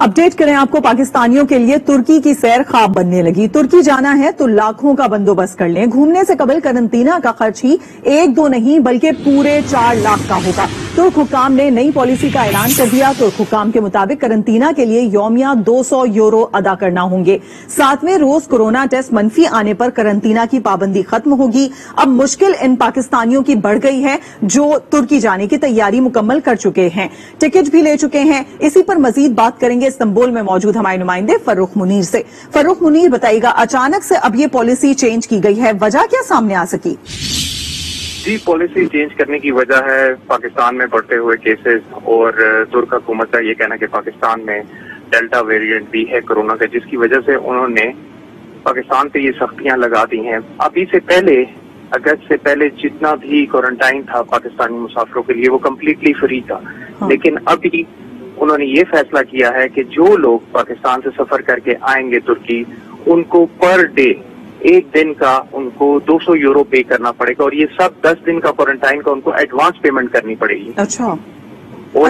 Update करें आपको, पाकिस्तानियों के लिए तुर्की की सैर ख्वाब बनने लगी। तुर्की जाना है तो लाखों का बंदोबस्त कर लें। घूमने से कबल करंतना का खर्च ही 1-2 नहीं बल्कि पूरे 4 लाख का होगा। तुर्क हुकाम ने नई पॉलिसी का ऐलान कर दिया। तुर्क हुकाम के मुताबिक करंतना के लिए यौमिया 200 यूरो अदा करना होंगे। 7वें रोज कोरोना टेस्ट मनफी आने पर करंतना की पाबंदी खत्म होगी। अब मुश्किल इन पाकिस्तानियों की बढ़ गई है जो तुर्की जाने की तैयारी मुकम्मल कर चुके हैं, टिकट भी ले चुके हैं। इसी पर मजीद बात करेंगे इस्तांबुल में मौजूद हमारे नुमाइंदे फर्रुख मुनीर से। फर्रुख मुनीर, बताइएगा, अचानक से अब ये पॉलिसी चेंज की गई है, वजह क्या सामने आ सकी? जी, पॉलिसी चेंज करने की वजह है पाकिस्तान में बढ़ते हुए केसेस और तुर्क हुकूमत का ये कहना कि पाकिस्तान में डेल्टा वेरिएंट भी है कोरोना का, जिसकी वजह से उन्होंने पाकिस्तान पे ये सख्तियां लगा दी हैं। अभी से पहले, अगस्त से पहले जितना भी क्वारंटाइन था पाकिस्तानी मुसाफिरों के लिए वो कम्प्लीटली फ्री था। लेकिन अभी उन्होंने ये फैसला किया है कि जो लोग पाकिस्तान से सफर करके आएंगे तुर्की, उनको पर डे 1 दिन का उनको 200 यूरो पे करना पड़ेगा और ये सब 10 दिन का क्वारंटाइन का उनको एडवांस पेमेंट करनी पड़ेगी। अच्छा। और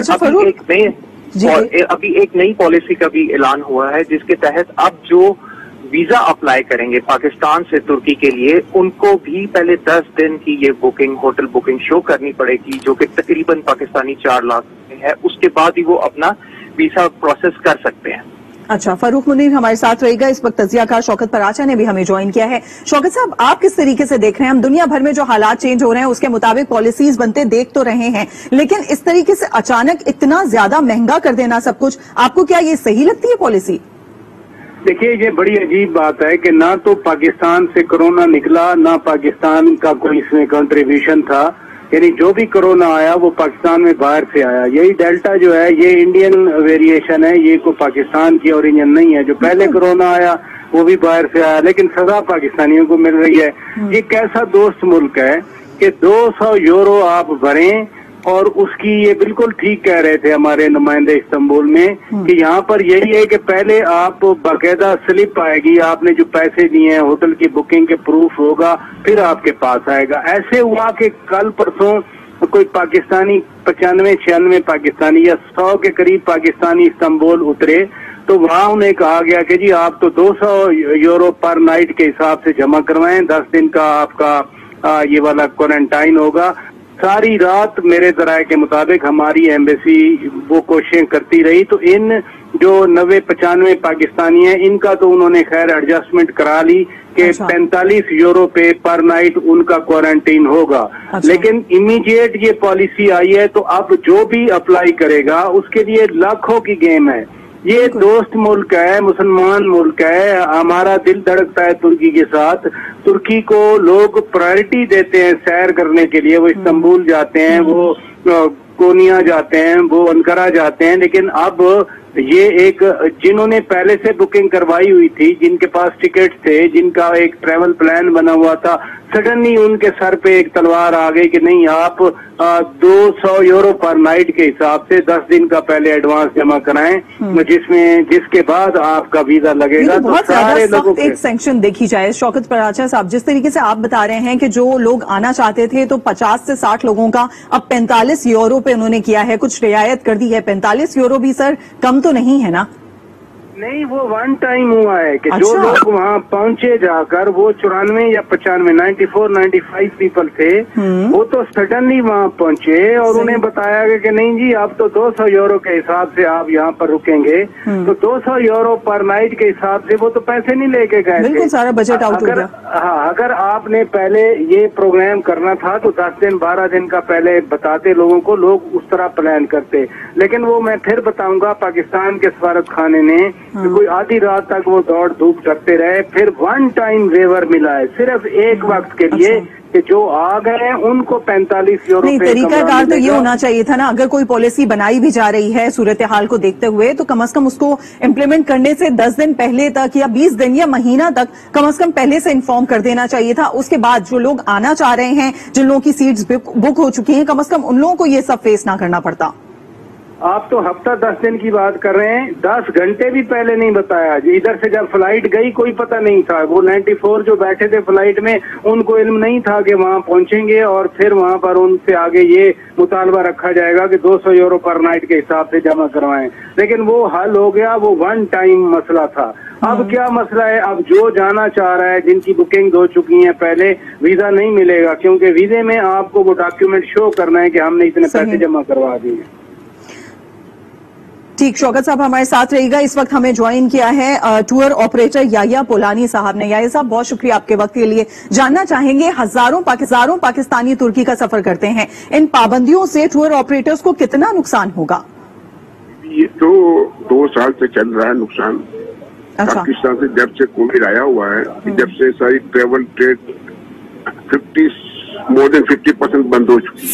अभी एक नई पॉलिसी का भी ऐलान हुआ है जिसके तहत अब जो वीजा अप्लाई करेंगे पाकिस्तान से तुर्की के लिए, उनको भी पहले 10 दिन की ये बुकिंग, होटल बुकिंग शो करनी पड़ेगी, जो कि तकरीबन पाकिस्तानी 4 लाख है। उसके बाद ही वो अपना वीजा प्रोसेस कर सकते हैं। अच्छा, फर्रुख मुनीर हमारे साथ रहेगा। इस वक्त तजियाकार शौकत पराचा ने भी हमें ज्वाइन किया है। शौकत साहब, आप किस तरीके से देख रहे हैं? हम दुनिया भर में जो हालात चेंज हो रहे हैं उसके मुताबिक पॉलिसीज बनते देख तो रहे हैं, लेकिन इस तरीके से अचानक इतना ज्यादा महंगा कर देना सब कुछ, आपको क्या ये सही लगती है पॉलिसी? देखिए, ये बड़ी अजीब बात है कि ना तो पाकिस्तान से कोरोना निकला, ना पाकिस्तान का कोई इसमें कंट्रीब्यूशन था। यानी जो भी कोरोना आया वो पाकिस्तान में बाहर से आया। यही डेल्टा जो है ये इंडियन वेरिएशन है, ये कोई पाकिस्तान की ओरिजिन नहीं है। जो पहले कोरोना आया वो भी बाहर से आया, लेकिन सजा पाकिस्तानियों को मिल रही है। ये कैसा दोस्त मुल्क है कि 200 यूरो आप भरें, और उसकी ये बिल्कुल ठीक कह रहे थे हमारे नुमाइंदे इस्तांबुल में कि यहाँ पर यही है कि पहले आप बाकायदा स्लिप आएगी, आपने जो पैसे दिए हैं होटल की बुकिंग के प्रूफ होगा, फिर आपके पास आएगा। ऐसे हुआ कि कल परसों कोई पाकिस्तानी 95-96 पाकिस्तानी या 100 के करीब पाकिस्तानी इस्तांबुल उतरे, तो वहाँ उन्हें कहा गया कि जी आप तो 200 यूरो पर नाइट के हिसाब से जमा करवाएं, 10 दिन का आपका ये वाला क्वारंटाइन होगा। सारी रात मेरे जराये के मुताबिक हमारी एम्बेसी वो कोशिशें करती रही, तो इन जो 90-95 पाकिस्तानी हैं इनका तो उन्होंने खैर एडजस्टमेंट करा ली कि 45 यूरो पे पर नाइट उनका क्वारंटीन होगा। लेकिन इमीडिएट ये पॉलिसी आई है तो अब जो भी अप्लाई करेगा उसके लिए लाखों की गेम है। ये दोस्त मुल्क है, मुसलमान मुल्क है, हमारा दिल धड़कता है तुर्की के साथ। तुर्की को लोग प्रायोरिटी देते हैं सैर करने के लिए, वो इस्तांबुल जाते हैं, वो कोनिया जाते हैं, वो अंकारा जाते हैं। लेकिन अब ये एक जिन्होंने पहले से बुकिंग करवाई हुई थी, जिनके पास टिकट थे, जिनका एक ट्रैवल प्लान बना हुआ था, सडनली उनके सर पे एक तलवार आ गई कि नहीं, आप 200 यूरो पर नाइट के हिसाब से 10 दिन का पहले एडवांस जमा कराएं, जिसके बाद आपका वीजा लगेगा। तो सारे लोगों एक सैंक्शन देखी जाए। शौकत पराचा साहब, जिस तरीके से आप बता रहे हैं कि जो लोग आना चाहते थे तो 50 से 60 लोगों का अब 45 यूरो पे उन्होंने किया है, कुछ रियायत कर दी है। 45 यूरो भी सर कम तो नहीं है ना? नहीं, वो वन टाइम हुआ है कि जो लोग वहाँ पहुंचे जाकर, वो 94 या 95, 94-95 पीपल थे, वो तो सडनली वहाँ पहुंचे और उन्हें बताया गया कि नहीं जी आप तो 200 यूरो के हिसाब से आप यहाँ पर रुकेंगे। तो 200 यूरो पर नाइट के हिसाब से वो तो पैसे नहीं लेके गए थे। बिल्कुल सारा बजट आउट हो गया। हाँ, अगर आपने पहले ये प्रोग्राम करना था तो 10 दिन 12 दिन का पहले बताते लोगों को, लोग उस तरह प्लान करते। लेकिन वो मैं फिर बताऊंगा, पाकिस्तान के सफारत खाने ने कोई आधी रात तक वो दौड़ धूप करते रहे, फिर वन टाइम वेवर मिला है सिर्फ एक वक्त के लिए कि जो आ गए हैं उनको 45 यूरो। नहीं, तरीकाकार तो ये होना चाहिए था ना, अगर कोई पॉलिसी बनाई भी जा रही है सूरत हाल को देखते हुए, तो कम से कम उसको इम्प्लीमेंट करने से 10 दिन पहले तक या 20 दिन या महीना तक कम से कम पहले से इन्फॉर्म कर देना चाहिए था। उसके बाद जो लोग आना चाह रहे हैं, जिन लोगों की सीट्स बुक हो चुकी हैं, कम से कम उन लोगों को ये सब फेस ना करना पड़ता। آپ تو ہفتہ 10 دن کی بات کر رہے ہیں, 10 گھنٹے بھی پہلے نہیں بتایا. ادھر سے جب فلائٹ گئی کوئی پتہ نہیں تھا. وہ 94 جو بیٹھے تھے فلائٹ میں ان کو علم نہیں تھا کہ وہاں پہنچیں گے اور پھر وہاں پر ان سے آگے یہ مطالبہ رکھا جائے گا کہ 200 یورو پر نائٹ کے حساب سے جمع کروائیں. لیکن وہ حل ہو گیا, وہ ون ٹائم مسئلہ تھا. اب کیا مسئلہ ہے؟ اب جو جانا چاہ رہا ہے, جن کی بکنگ ہو چکی ہیں پہلے, ویزا نہیں ملے گا, کیونکہ ویزے میں آپ کو وہ ڈاکیومنٹ شو کرنا ہے کہ ہم نے اتنے پیسے جمع کروا دیے. ٹھیک, شوکت صاحب ہمارے ساتھ رہے گا. اس وقت ہمیں جوائن کیا ہے ٹور آپریٹر یحییٰ پولانی صاحب نے. یحییٰ صاحب بہت شکریہ آپ کے وقت کے لیے. جاننا چاہیں گے, ہزاروں پاکستانی ترکی کا سفر کرتے ہیں, ان پابندیوں سے ٹور آپریٹرز کو کتنا نقصان ہوگا؟ یہ تو 2 سال سے چل رہا ہے نقصان. پاکستان سے جب سے کووڈ آیا ہوا ہے, جب سے ساری ٹریول ٹریڈ مور دین 50% بند ہو چکی ہے.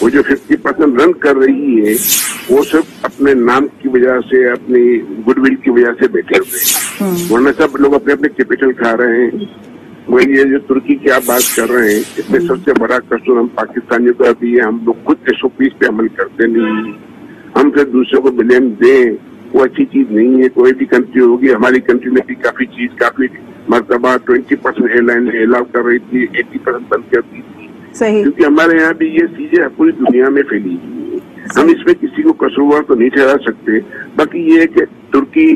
وہ جو 50% رن کر رہی ہے وہ سب اپنے نام کی وجہ سے, اپنی گڈ ول کی وجہ سے بیٹھے ہوئے ہیں, ورنہ سب لوگ اپنے اپنے کیپٹل کھا رہے ہیں. وہ یہ جو ترکی کی آپ بات کر رہے ہیں, اس میں سب سے بڑا قصور ہم پاکستانیوں کا بھی ہے. ہم لوگ خود SOPs پہ عمل کرتے نہیں. ہم پھر دوسروں کو بلیم دیں, وہ اچھی چیز نہیں ہے. کوئی بھی کنٹری ہوگی, ہماری کنٹری میں بھی کافی مرتبہ 20% ایئر لائن الاؤ کر رہی تھی, 80% بند کر دی تھی. کیونکہ ہمارے یہاں بھی یہ چیزیں پوری دنیا میں پھیلی ہوئی ہیں. ہم اس میں کسی کو قصوروار تو نہیں ٹھہرا سکتے. باقی یہ ہے کہ ترکی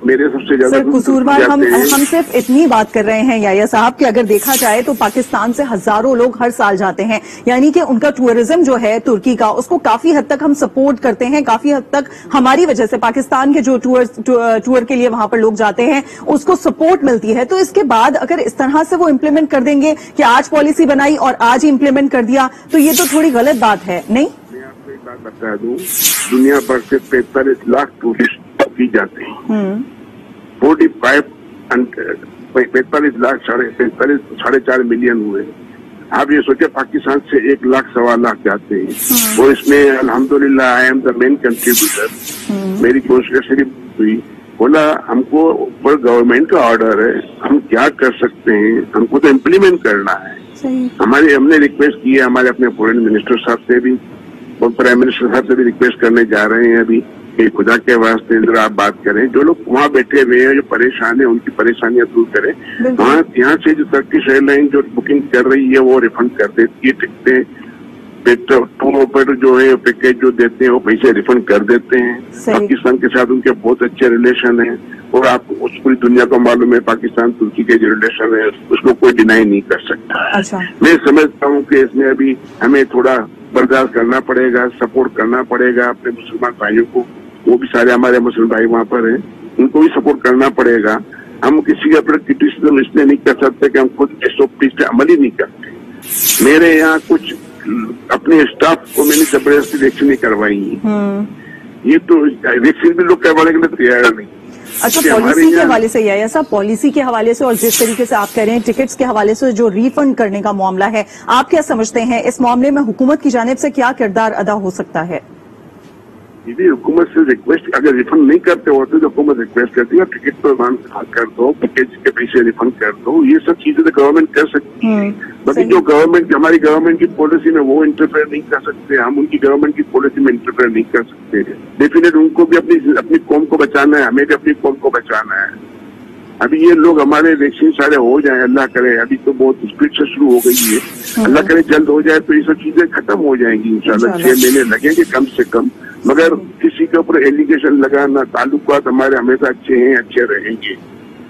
میرے سب سے زیادہ قصوروار ہم صرف اتنی بات کر رہے ہیں یحییٰ صاحب کہ اگر دیکھا جائے تو پاکستان سے ہزاروں لوگ ہر سال جاتے ہیں, یعنی کہ ان کا ٹورزم جو ہے ترکی کا, اس کو کافی حد تک ہم سپورٹ کرتے ہیں. کافی حد تک ہماری وجہ سے پاکستان کے جو ٹور کے لیے وہاں پر لوگ جاتے ہیں اس کو سپورٹ ملتی ہے. تو اس کے بعد اگر اس طرح سے وہ امپلیمنٹ کر دیں گے کہ آج پالیسی بنائی اور آج ہی امپلیمنٹ کر دیا, تو یہ تو تھوڑی غلط بات ہے, نہیں؟ میں آپ کو ایک بات بتا دوں, دنیا بھر سے 45 لاکھ ٹورسٹ کی جاتے ہیں. 45 لاکھ 4.5 ملین ہوئے. آپ یہ سوچے پاکستان سے 1 لاکھ 1.25 لاکھ جاتے ہیں, اور اس میں الحمدللہ I am the main contributor. میری کوشش صرف ہوئی, بولا ہم کو اوپر گورنمنٹ کا آرڈر ہے, ہم کیا کر سکتے ہیں, ہم کو تو امپلیمنٹ کرنا ہے. ہم نے ریکویسٹ کی ہے ہمارے اپنے فورن منسٹر صاحب سے بھی, اور پرائم منسٹر صاحب سے بھی ریکویسٹ کرنے جا رہے ہیں ابھی کہ خدا کے واسطے ذرا آپ بات کریں. جو لوگ وہاں بیٹھے ہوئے ہیں, جو پریشان ہیں, ان کی پریشانیاں دور کریں. یہاں سے جو ترکش ایئر لائن جو بکنگ کر رہی ہے وہ ریفنڈ کر دیتی ہے ٹکٹیں. ٹور آپریٹر جو ہے پیکیج جو دیتے ہیں وہ پیسے ریفنڈ کر دیتے ہیں. پاکستان کے ساتھ ان کے بہت اچھے ریلیشن ہیں, اور آپ اس پوری دنیا کو معلوم ہے پاکستان ترکی کے جو ریلیشن ہے اس کو کوئی ڈینائی نہیں کر سکتا. میں سمجھتا ہوں کہ اس میں ابھی ہمیں تھوڑا برداشت کرنا پڑے گا, سپورٹ کرنا پڑے گا اپنے مسلمان بھائیوں کو. وہ بھی سارے ہمارے مسلم بھائی وہاں پر ہیں, ان کو بھی سپورٹ کرنا پڑے گا. ہم کسی کے اوپر کرٹیسزم اس لیے نہیں کر سکتے کہ ہم خود SOPs پہ عمل ہی نہیں کرتے. میرے یہاں کچھ اپنے اسٹاف کو میں نے زبردستی ویکسین نہیں کروائی. یہ تو ویکسین بھی لوگ کروانے کے لیے تیار نہیں. اچھا, پالیسی کے حوالے سے یحییٰ صاحب, پالیسی کے حوالے سے اور جس طریقے سے آپ کہہ رہے ہیں ٹکٹس کے حوالے سے جو ریفنڈ کرنے کا معاملہ ہے, آپ کیا سمجھتے ہیں اس معاملے میں حکومت کی جانب سے کیا کردار ادا ہو سکتا ہے؟ یہ حکومت سے ریکویسٹ, اگر ریفنڈ نہیں کرتے ہوتے تو حکومت ریکویسٹ کرتی ہے ٹکٹ پر کر دو, پیکیج کے پیسے ریفنڈ کر دو. یہ سب چیزیں تو گورنمنٹ کر سکتی ہے. باقی جو ہماری گورنمنٹ کی پالیسی میں وہ انٹرفیئر نہیں کر سکتے, ہم ان کی گورنمنٹ کی پالیسی میں انٹرفیئر نہیں کر سکتے. ڈیفینیٹ ان کو بھی اپنی قوم کو بچانا ہے, ہمیں بھی اپنی قوم کو بچانا ہے. ابھی یہ لوگ ہمارے ویکسین سارے ہو جائیں, اللہ کرے. ابھی تو بہت اسپیڈ سے شروع ہو گئی ہے, اللہ کرے جلد ہو جائے تو یہ سب چیزیں ختم ہو جائیں گی انشاءاللہ. 6 مہینے لگیں گے کم سے کم, مگر کسی کے اوپر ایلیگیشن لگانا, تعلقات ہمارے ہمیشہ اچھے ہیں, اچھے رہیں گے,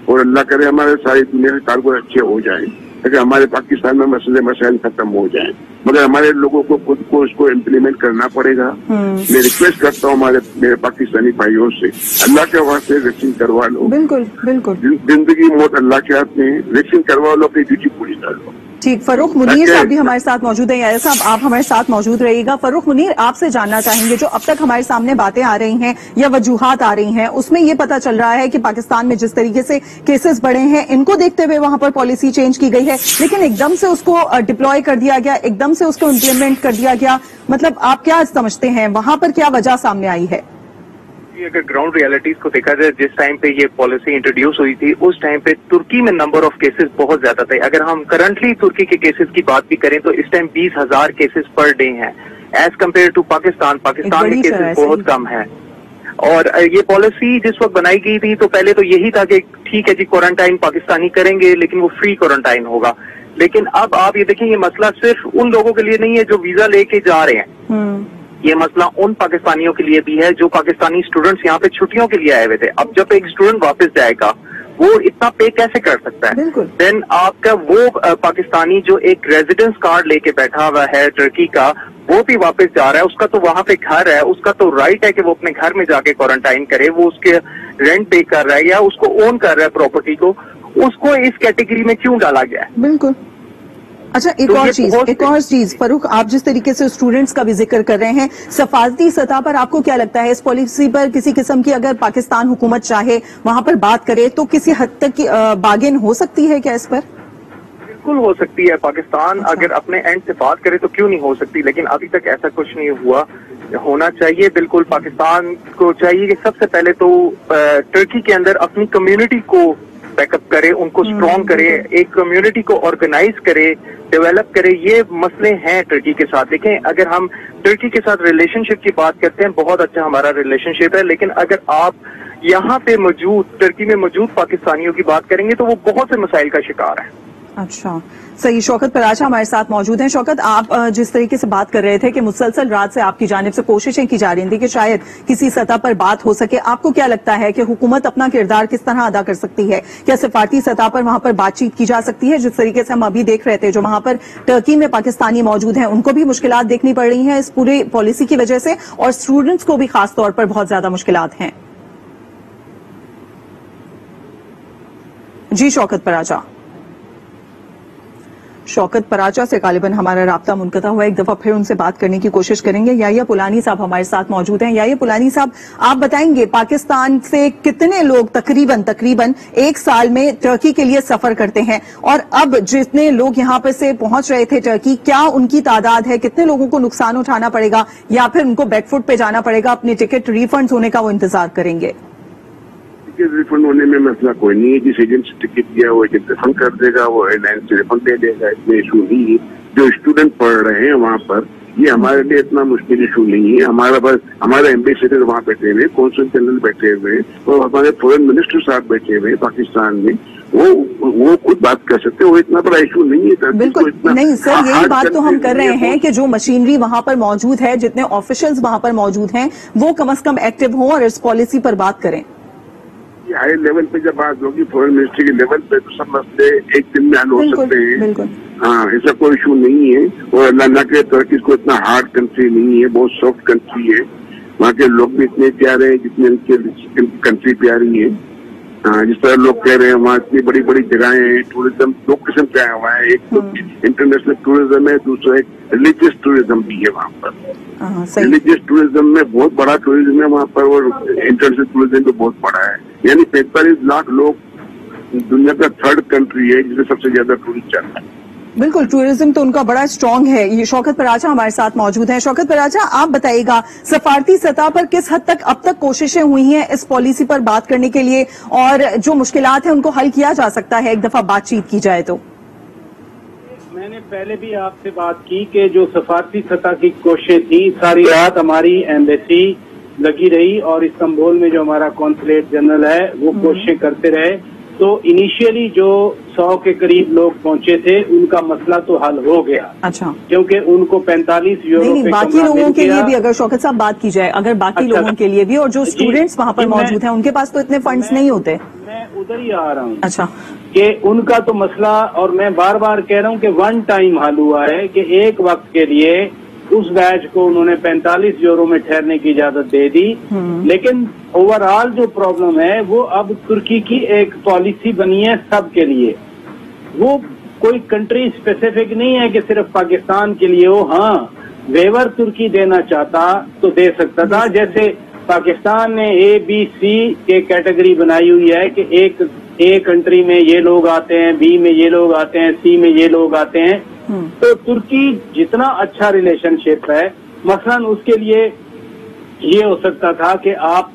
اور اللہ کرے ہمارے ساری دنیا کے تعلقات اچھے ہو جائیں تاکہ ہمارے پاکستان میں مسائل ختم ہو جائیں. مگر ہمارے لوگوں کو خود کو اس کو امپلیمنٹ کرنا پڑے گا. میں ریکویسٹ کرتا ہوں میرے پاکستانی بھائیوں سے, اللہ کے واسطے ویکسین کروا لو. بالکل بالکل, زندگی موت اللہ کے ہاتھ میں, ویکسین کروا لو, اپنی ڈیوٹی پوری کر لو. ٹھیک, فروخ منیر صاحب بھی ہمارے ساتھ موجود ہیں. یحییٰ صاحب آپ ہمارے ساتھ موجود رہیے گا. فروخ منیر, آپ سے جاننا چاہیں گے جو اب تک ہمارے سامنے باتیں آ رہی ہیں یا وجوہات آ رہی ہیں, اس میں یہ پتا چل رہا ہے کہ پاکستان میں جس طریقے سے کیسز بڑھے ہیں ان کو دیکھتے ہوئے وہاں پر پالیسی چینج کی گئی ہے, لیکن ایک دم سے اس کو ڈپلوائے کر دیا گیا, ایک دم سے اس کو امپلیمنٹ کر دیا گیا. مطلب آپ کیا سمجھتے ہیں وہاں پر کیا وجہ سامنے آئی ہے؟ اگر گراؤنڈ ریالٹیز کو دیکھا جائے, جس ٹائم پہ یہ پالیسی انٹروڈیوس ہوئی تھی اس ٹائم پہ ترکی میں نمبر آف کیسز بہت زیادہ تھے. اگر ہم کرنٹلی ترکی کے کیسز کی بات بھی کریں تو اس ٹائم 20,000 کیسز پر ڈے ہیں. एज कम्पेयर टू पाकिस्तान में केसेस बहुत कम है। और ये पॉलिसी जिस वक्त बनाई गई थी तो पहले तो यही था कि ठीक है जी क्वारंटाइन पाकिस्तानी करेंगे लेकिन वो फ्री क्वारंटाइन होगा, लेकिन अब आप ये देखें ये मसला सिर्फ उन लोगों के लिए नहीं है जो वीजा लेके जा रहे हैं, ये मसला उन पाकिस्तानियों के लिए भी है जो पाकिस्तानी स्टूडेंट्स यहाँ पे छुट्टियों के लिए आए हुए थे। अब जब एक स्टूडेंट वापस जाएगा वो इतना पे कैसे कर सकता है? देन आपका वो पाकिस्तानी जो एक रेजिडेंस कार्ड लेके बैठा हुआ है टर्की का, वो भी वापस जा रहा है, उसका तो वहां पे घर है, उसका तो राइट है कि वो अपने घर में जाके क्वारंटाइन करे, वो उसके रेंट पे कर रहा है या उसको ओन कर रहा है प्रॉपर्टी को, उसको इस कैटेगरी में क्यों डाला गया है? बिल्कुल। अच्छा, एक और चीज फरूख, आप जिस तरीके से स्टूडेंट्स का भी जिक्र कर रहे हैं, सफारती सतह पर आपको क्या लगता है इस पॉलिसी पर किसी किस्म की अगर पाकिस्तान हुकूमत चाहे वहां पर बात करे तो किसी हद तक की बार्गेन हो सकती है क्या इस पर? बिल्कुल हो सकती है, पाकिस्तान अगर अपने एंड से बात करे तो क्यों नहीं हो सकती, लेकिन अभी तक ऐसा कुछ नहीं हुआ। होना चाहिए, बिल्कुल पाकिस्तान को चाहिए कि सबसे पहले तो टर्की के अंदर अपनी कम्युनिटी को बैकअप करे, उनको स्ट्रॉन्ग करे, एक कम्युनिटी को ऑर्गेनाइज करे, डेवलप करे। ये मसले हैं टर्की के साथ। देखें, अगर हम टर्की के साथ रिलेशनशिप की बात करते हैं, बहुत अच्छा हमारा रिलेशनशिप है, लेकिन अगर आप यहाँ पे मौजूद टर्की में मौजूद पाकिस्तानियों की बात करेंगे तो वो बहुत से मसाइल का शिकार है। अच्छा, सही। शौकत पराचा हमारे साथ मौजूद हैं। शौकत, आप जिस तरीके से बात कर रहे थे कि मुसलसल रात से आपकी जानिब से कोशिशें की जा रही थी कि शायद किसी सतह पर बात हो सके, आपको क्या लगता है कि हुकूमत अपना किरदार किस तरह अदा कर सकती है? क्या सफारती सतह पर वहां पर बातचीत की जा सकती है? जिस तरीके से हम अभी देख रहे थे जो वहां पर टर्की में पाकिस्तानी मौजूद हैं उनको भी मुश्किलात देखनी पड़ रही हैं इस पूरी पॉलिसी की वजह से, और स्टूडेंट्स को भी खास तौर पर बहुत ज्यादा मुश्किलात हैं। जी शौकत पराचा। शौकत पराचा से गालिबन हमारा राब्ता मुनक़ता हुआ, एक दफा फिर उनसे बात करने की कोशिश करेंगे। याहिया पुलानी साहब हमारे साथ मौजूद हैं। याहिया पुलानी साहब, आप बताएंगे पाकिस्तान से कितने लोग तकरीबन एक साल में टर्की के लिए सफर करते हैं, और अब जितने लोग यहाँ पर से पहुंच रहे थे टर्की, क्या उनकी तादाद है? कितने लोगों को नुकसान उठाना पड़ेगा या फिर उनको बैकफुट पे जाना पड़ेगा, अपने टिकट रिफंड होने का वो इंतजार करेंगे? रिफंड होने में मसला कोई नहीं है, जिस एजेंट से टिकट दिया वो एजेंट रिफंड कर देगा, वो एयरलाइन से रिफंड दे देगा, इसमें इशू नहीं है। जो स्टूडेंट पढ़ रहे हैं वहाँ पर, ये हमारे लिए इतना मुश्किल इशू नहीं है। हमारा बस हमारे एम्बेसडर वहाँ बैठे हुए, कौंसल जनरल बैठे हुए, और हमारे फॉरेन मिनिस्टर साहब बैठे हुए पाकिस्तान में, वो खुद बात कर सकते हैं, वो इतना बड़ा इशू नहीं है। बिल्कुल नहीं सर, यही बात तो हम कर रहे हैं कि जो मशीनरी वहाँ पर मौजूद है, जितने ऑफिशियल्स वहाँ पर मौजूद हैं, वो कम से कम एक्टिव हों और इस पॉलिसी पर बात करें। हाई लेवल पे जब बात होगी फॉरेन मिनिस्ट्री के लेवल पे तो सब मसले एक दिन में हल हो सकते हैं। हाँ, ऐसा कोई इशू नहीं है। और अल्लाह के टर्की को इतना हार्ड कंट्री नहीं है, बहुत सॉफ्ट कंट्री है। वहाँ के लोग भी इतने प्यारे हैं जितने उनके कंट्री प्यारी है। जिस तरह लोग कह रहे हैं वहाँ इतनी बड़ी बड़ी जगहें हैं, टूरिज्म दो किस्म का है वहाँ, एक तो इंटरनेशनल टूरिज्म है, दूसरा एक रिलीजियस टूरिज्म भी है वहाँ पर। रिलीजियस टूरिज्म में बहुत बड़ा टूरिज्म है वहाँ पर, और इंटरनेशनल टूरिज्म तो बहुत बड़ा है। यानी 45 लाख लोग, दुनिया का थर्ड कंट्री है जिसमें सबसे ज्यादा टूरिस्ट जाता है। बिल्कुल, टूरिज्म तो उनका बड़ा स्ट्रांग है। ये शौकत पराचा हमारे साथ मौजूद हैं। शौकत पराचा, आप बताइएगा सफारती सतह पर किस हद तक अब तक कोशिशें हुई हैं इस पॉलिसी पर बात करने के लिए, और जो मुश्किलात हैं उनको हल किया जा सकता है एक दफा बातचीत की जाए तो? मैंने पहले भी आपसे बात की कि जो सफारती सतह की कोशिशें थी, सारी रात हमारी एम्बेसी लगी रही और इस्तांबुल में जो हमारा कॉन्सुलेट जनरल है वो कोशिशें करते रहे। तो इनिशियली जो 100 के करीब लोग पहुंचे थे उनका मसला तो हल हो गया। अच्छा, क्योंकि उनको 45 यूरो नहीं, बाकी लोगों के लिए भी अगर शौकत साहब बात की जाए, अगर बाकी लोगों के लिए भी, और जो स्टूडेंट्स वहाँ पर मौजूद हैं उनके पास तो इतने फंड्स नहीं होते। मैं उधर ही आ रहा हूँ। अच्छा, कि उनका तो मसला, और मैं बार बार कह रहा हूँ कि वन टाइम हल हुआ है कि एक वक्त के लिए उस बैच को उन्होंने 45 यूरो में ठहरने की इजाजत दे दी। लेकिन ओवरऑल जो प्रॉब्लम है वो अब तुर्की की एक पॉलिसी बनी है सबके लिए, वो कोई कंट्री स्पेसिफिक नहीं है कि सिर्फ पाकिस्तान के लिए हो। हाँ, वेवर तुर्की देना चाहता तो दे सकता था, जैसे पाकिस्तान ने ABC के कैटेगरी बनाई हुई है कि एक A कंट्री में ये लोग आते हैं, B में ये लोग आते हैं, C में ये लोग आते हैं। तो तुर्की जितना अच्छा रिलेशनशिप है, मसलन उसके लिए ये हो सकता था कि आप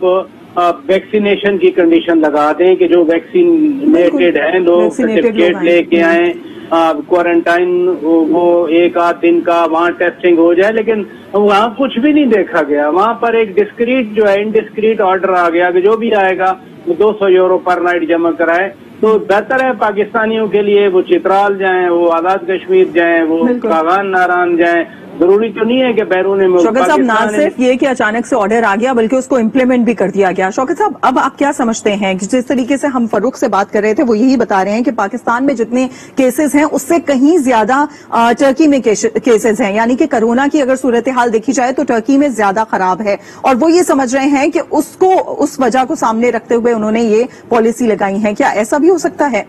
वैक्सीनेशन की कंडीशन लगा दें कि जो वैक्सीनेटेड हैं लोग सर्टिफिकेट लेके आए, क्वारंटाइन वो 1-8 दिन का वहाँ टेस्टिंग हो जाए, लेकिन वहाँ कुछ भी नहीं देखा गया। वहाँ पर एक डिस्क्रीट जो है इनडिस्क्रीट ऑर्डर आ गया कि जो भी आएगा वो 200 यूरो पर नाइट जमा कराए। तो बेहतर है पाकिस्तानियों के लिए वो चित्राल जाएं, वो आजाद कश्मीर जाएं, वो कागान नारायण जाएं। जरूरी तो नहीं है कि बैरून मुल्क। शौकत साहब, ना सिर्फ ये कि अचानक से ऑर्डर आ गया बल्कि उसको इम्प्लीमेंट भी कर दिया गया। शौकत साहब, अब आप क्या समझते हैं कि जिस तरीके से हम फरूख से बात कर रहे थे वो यही बता रहे हैं कि पाकिस्तान में जितने केसेस हैं उससे कहीं ज्यादा टर्की में केसेस हैं, यानी कि कोरोना की अगर सूरत हाल देखी जाए तो टर्की में ज्यादा खराब है, और वो ये समझ रहे हैं कि उसको उस वजह को सामने रखते हुए उन्होंने ये पॉलिसी लगाई है। क्या ऐसा भी हो सकता है?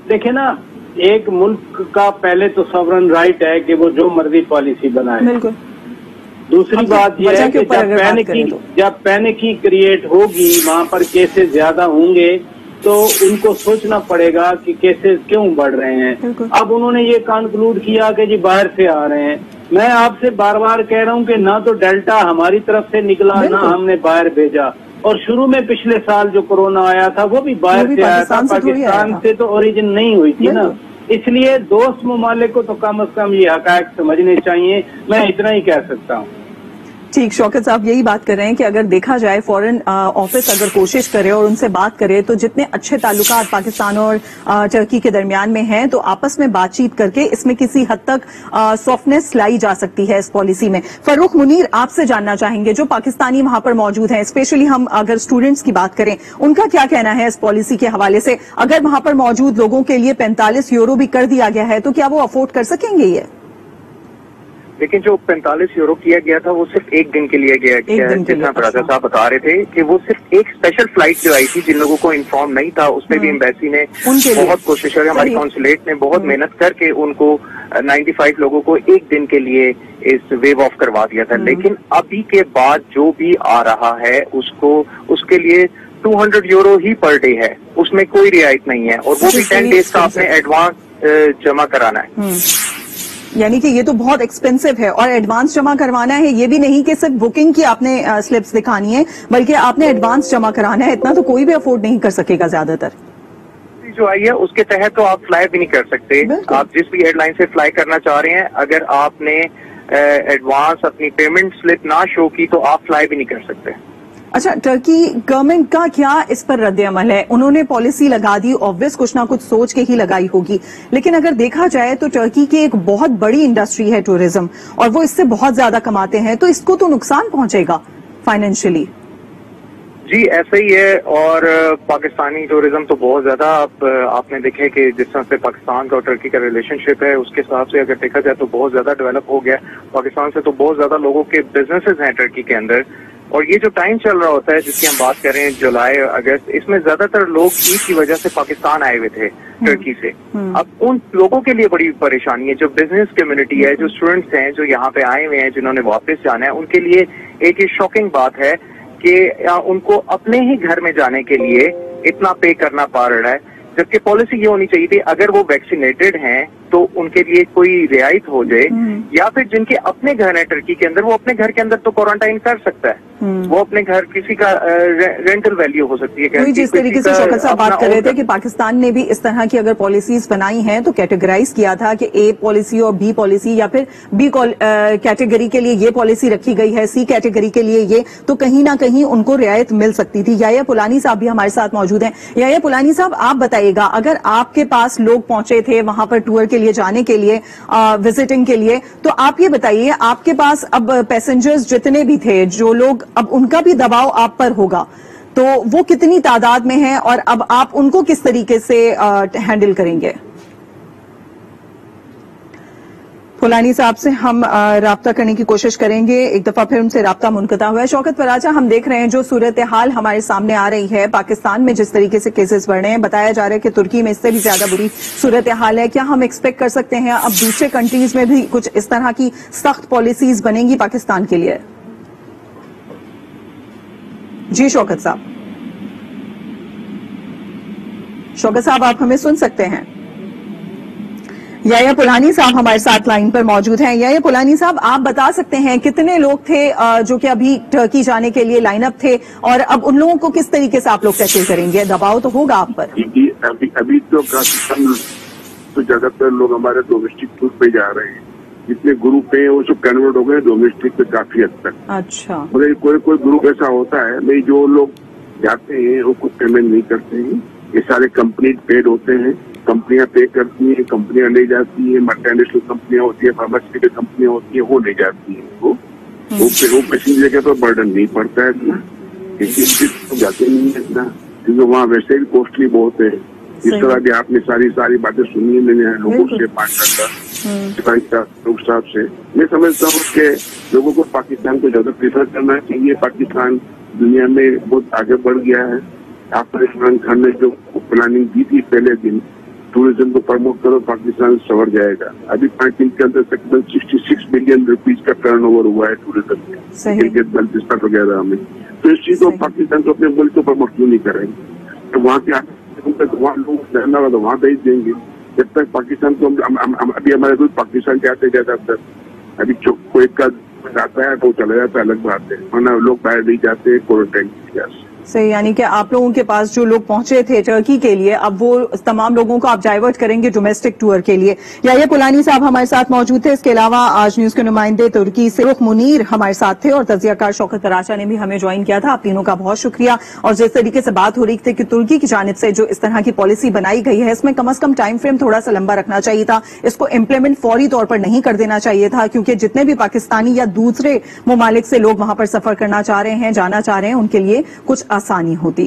देखिए ना, एक मुल्क का पहले तो सॉवरन राइट है कि वो जो मर्जी पॉलिसी बनाए। बिल्कुल। दूसरी बात यह है कि जब पैनिकी क्रिएट होगी, वहाँ पर केसेस ज्यादा होंगे, तो उनको सोचना पड़ेगा कि केसेस क्यों बढ़ रहे हैं। अब उन्होंने ये कंक्लूड किया कि जी बाहर से आ रहे हैं। मैं आपसे बार बार कह रहा हूँ कि ना तो डेल्टा हमारी तरफ से निकला, ना हमने बाहर भेजा। और शुरू में पिछले साल जो कोरोना आया था वो भी बाहर से आया था, पाकिस्तान से तो ओरिजिन नहीं हुई थी ना। इसलिए दोस्त ममालिक को तो कम से कम ये हकायक समझने चाहिए। मैं इतना ही कह सकता हूँ। ठीक, शौकत साहब यही बात कर रहे हैं कि अगर देखा जाए फॉरेन ऑफिस अगर कोशिश करे और उनसे बात करे तो जितने अच्छे ताल्लुकात पाकिस्तान और टर्की के दरमियान में हैं, तो आपस में बातचीत करके इसमें किसी हद तक सॉफ्टनेस लाई जा सकती है इस पॉलिसी में। फरूख मुनीर, आपसे जानना चाहेंगे जो पाकिस्तानी वहां पर मौजूद हैं, स्पेशली हम अगर स्टूडेंट्स की बात करें, उनका क्या कहना है इस पॉलिसी के हवाले से? अगर वहां पर मौजूद लोगों के लिए 45 यूरो भी कर दिया गया है तो क्या वो अफोर्ड कर सकेंगे ये? लेकिन जो 45 यूरो किया गया था वो सिर्फ एक दिन के लिए किया गया है। जैसा राजा साहब बता रहे थे कि वो सिर्फ एक स्पेशल फ्लाइट जो आई थी, जिन लोगों को इन्फॉर्म नहीं था, उसमें भी एम्बेसी ने बहुत कोशिश करी, हमारी कॉन्सुलेट ने बहुत मेहनत करके उनको 95 लोगों को एक दिन के लिए इस वेव ऑफ करवा दिया था। लेकिन अभी के बाद जो भी आ रहा है उसके लिए 200 यूरो ही पर डे है, उसमें कोई रियायत नहीं है, और वो भी 10 डेज का आपने एडवांस जमा कराना है। यानी कि ये तो बहुत एक्सपेंसिव है, और एडवांस जमा करवाना है, ये भी नहीं कि सिर्फ बुकिंग की आपने स्लिप्स दिखानी है, बल्कि आपने एडवांस जमा कराना है। इतना तो कोई भी अफोर्ड नहीं कर सकेगा ज्यादातर। जो आई है उसके तहत तो आप फ्लाई भी नहीं कर सकते। आप जिस भी एयरलाइन से फ्लाई करना चाह रहे हैं, अगर आपने एडवांस अपनी पेमेंट स्लिप ना शो की तो आप फ्लाई भी नहीं कर सकते। अच्छा, टर्की गवर्नमेंट का क्या इस पर रद्द अमल है? उन्होंने पॉलिसी लगा दी, ऑब्वियस कुछ ना कुछ सोच के ही लगाई होगी, लेकिन अगर देखा जाए तो टर्की की एक बहुत बड़ी इंडस्ट्री है टूरिज्म, और वो इससे बहुत ज्यादा कमाते हैं, तो इसको तो नुकसान पहुंचेगा फाइनेंशियली। जी ऐसा ही है, और पाकिस्तानी टूरिज्म तो बहुत ज्यादा आपने देखे कि जिस तरह से पाकिस्तान का और टर्की का रिलेशनशिप है, उसके हिसाब से अगर देखा जाए तो बहुत ज्यादा डेवलप हो गया। पाकिस्तान से तो बहुत ज्यादा लोगों के बिजनेसेस हैं टर्की के अंदर, और ये जो टाइम चल रहा होता है जिसकी हम बात करें, जुलाई अगस्त, इसमें ज्यादातर लोग ईद की वजह से पाकिस्तान आए हुए थे टर्की से। अब उन लोगों के लिए बड़ी परेशानी है, जो बिजनेस कम्युनिटी है, जो स्टूडेंट्स हैं जो यहाँ पे आए हुए हैं, जिन्होंने वापस जाना है, उनके लिए एक ये शॉकिंग बात है कि उनको अपने ही घर में जाने के लिए इतना पे करना पड़ रहा है, जबकि पॉलिसी ये होनी चाहिए थी अगर वो वैक्सीनेटेड हैं तो उनके लिए कोई रियायत हो जाए, या फिर जिनके अपने घर है टर्की के अंदर, वो अपने घर के अंदर तो क्वारंटाइन कर सकता है। वो अपने घर किसी का रेंटल वैल्यू हो सकती है। जिस तरीके से शौकत साहब बात कर रहे थे कि पाकिस्तान ने भी इस तरह की अगर पॉलिसीज बनाई हैं तो कैटेगराइज किया था कि ए पॉलिसी और बी पॉलिसी, या फिर बी कैटेगरी के लिए ये पॉलिसी रखी गई है, सी कैटेगरी के लिए ये, तो कहीं ना कहीं उनको रियायत मिल सकती थी। याया पुलानी साहब भी हमारे साथ मौजूद हैं। याया पुलानी साहब, आप बताइएगा, अगर आपके पास लोग पहुंचे थे वहां पर टूर के लिए जाने के लिए, विजिटिंग के लिए, तो आप ये बताइए आपके पास अब पैसेंजर्स जितने भी थे, जो लोग, अब उनका भी दबाव आप पर होगा, तो वो कितनी तादाद में है और अब आप उनको किस तरीके से हैंडल करेंगे? फुलानी साहब से हम राब्ता करने की कोशिश करेंगे, एक दफा फिर उनसे राब्ता मुनक़ता हुआ है। शौकत फराजा, हम देख रहे हैं जो सूरत हाल हमारे सामने आ रही है, पाकिस्तान में जिस तरीके से केसेस बढ़ रहे हैं, बताया जा रहा है कि तुर्की में इससे भी ज्यादा बुरी सूरत हाल है। क्या हम एक्सपेक्ट कर सकते हैं अब दूसरे कंट्रीज में भी कुछ इस तरह की सख्त पॉलिसीज बनेंगी पाकिस्तान के लिए? जी शौकत साहब, शौकत साहब आप हमें सुन सकते हैं? याया पुलानी साहब हमारे साथ लाइन पर मौजूद हैं। याया पुलानी साहब, आप बता सकते हैं कितने लोग थे जो कि अभी टर्की जाने के लिए लाइन अप थे, और अब उन लोगों को किस तरीके से आप लोग टैकल करेंगे? दबाव तो होगा आप पर। अभी तो काफी तो ज्यादातर लोग हमारे डोमेस्टिक टूर पे जा रहे हैं। जितने ग्रुप हैं वो सब कन्वर्ट हो गए डोमेस्टिक पे काफी हद तक। अच्छा, मतलब कोई ग्रुप ऐसा होता है नहीं, जो लोग जाते हैं वो कुछ पेमेंट नहीं करते हैं, ये सारे कंपनी पेड होते हैं, कंपनियां पे करती हैं, कंपनियां ले जाती है, मल्टीनेशनल कंपनियां होती है, फार्मास्यूटिकल कंपनियां होती है, वो ले जाती है। वो पैसेंजर के तो बर्डन नहीं पड़ता है इतना, क्योंकि तो जाते नहीं है इतना, क्योंकि वहाँ वैसे भी कॉस्टली बहुत है। इस तरह की आपने सारी बातें सुनी है मैंने लोगों से, 5 लोग साहब से। मैं समझता हूँ कि लोगों को पाकिस्तान को ज्यादा प्रेफर करना चाहिए। पाकिस्तान दुनिया में बहुत आगे बढ़ गया है। आपने इमरान खान ने जो प्लानिंग दी थी पहले दिन, टूरिज्म को प्रमोट करो, पाकिस्तान संवर जाएगा। अभी 5 दिन के अंदर तकरीबन 66 बिलियन रुपीज का टर्नओवर हुआ है टूरिज्म में, क्रिकेट बल्तिस्तान वगैरह में। तो इस चीज को पाकिस्तान को अपने मुल्क को प्रमोट क्यों नहीं करेंगे? तो वहाँ के वहाँ लोग रहना होगा तो वहाँ भेज देंगे। जब तक पाकिस्तान को हम अभी हमारे कुछ पाकिस्तान जाते ज्यादातर, अभी कोई का आता है तो चला जाता है, अलग बात है, वरना लोग बाहर नहीं जाते क्वारंटाइन की वजह से। सही, यानी कि आप लोगों के पास जो लोग पहुंचे थे टर्की के लिए, अब वो तमाम लोगों को आप डाइवर्ट करेंगे डोमेस्टिक टूर के लिए। याह्या कुलानी साहब हमारे साथ मौजूद थे। इसके अलावा आज न्यूज के नुमाइंदे तुर्की से रुख मुनीर हमारे साथ थे और तजियाकार शौकत कराचा ने भी हमें ज्वाइन किया था। आप तीनों का बहुत शुक्रिया। और जिस तरीके से बात हो रही थी कि तुर्की की जानिब से जो इस तरह की पॉलिसी बनाई गई है, इसमें कम से कम टाइम फ्रेम थोड़ा सा लंबा रखना चाहिए था, इसको इम्प्लीमेंट फौरी तौर पर नहीं कर देना चाहिए था, क्योंकि जितने भी पाकिस्तानी या दूसरे ममालिक से लोग वहां पर सफर करना चाह रहे हैं, जाना चाह रहे हैं, उनके लिए कुछ आसानी होती।